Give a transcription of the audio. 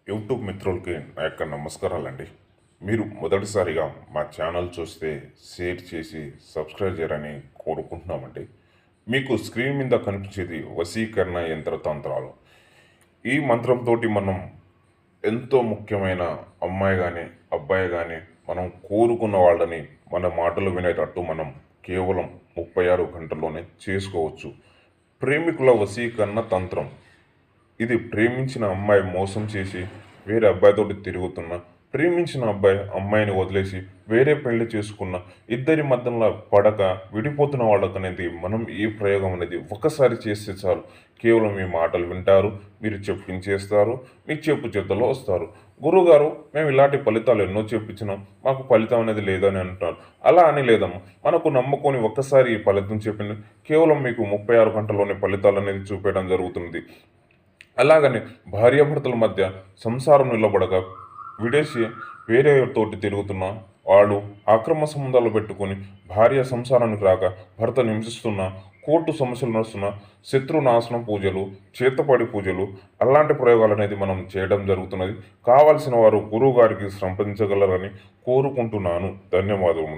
YouTube మిత్రులకి నా యొక్క నమస్కారాలండి. మీరు మొదటిసారిగా మా ఛానల్ చూస్తే షేర్ చేసి సబ్స్క్రైబ్ చేయాలని కోరుకుంటున్నామండి. మీకు స్క్రీన్ మీద కనిపించేది వశీకరణ యంత్రతంత్రాలు. ఈ మంత్రంతో మనం ఎంతో ముఖ్యమైన అమ్మాయి కానీ అబ్బాయి కానీ మనం కోరుకున్న వాళ్ళని మన మాటలు వినేటట్టు మనం కేవలం 36 గంటల్లోనే చేసుకోవచ్చు. ప్రేమికుల వశీకరణ తంత్రం. ఇది ప్రేమించిన అమ్మాయి మోసం చేసి వేరే అబ్బాయితోటి తిరుగుతున్న, ప్రేమించిన అబ్బాయి అమ్మాయిని వదిలేసి వేరే పెళ్లి చేసుకున్న, ఇద్దరి మధ్యలో పడక విడిపోతున్న వాళ్ళకనేది మనం ఈ ప్రయోగం అనేది ఒకసారి చేస్తే చాలు. కేవలం మీ మాటలు వింటారు, మీరు చెప్పించేస్తారు, మీ చెప్పు చేతుల్లో వస్తారు. గురువుగారు మేము ఇలాంటి ఫలితాలు ఎన్నో చెప్పించినాం, మాకు ఫలితం అనేది లేదని అంటారు. అలా అని లేదమ్మా, మనకు నమ్ముకొని ఒక్కసారి ఈ ఫలితం చెప్పింది కేవలం మీకు 36 గంటల్లోనే ఫలితాలు అనేది చూపేయడం జరుగుతుంది. అలాగని భార్యాభర్తల మధ్య సంసారం నిలబడక విడేసి వేరే తోటి తిరుగుతున్న వాళ్ళు అక్రమ సంబంధాలు పెట్టుకొని భార్య సంసారానికి రాక భర్తను హింసిస్తున్న, కోర్టు సమస్యలు నడుస్తున్న, శత్రునాశనం పూజలు, చేతపడి పూజలు, అలాంటి ప్రయోగాలు అనేది మనం చేయడం జరుగుతున్నది. కావాల్సిన వారు గురువు గారికి సంప్రదించగలరని కోరుకుంటున్నాను. ధన్యవాదములు.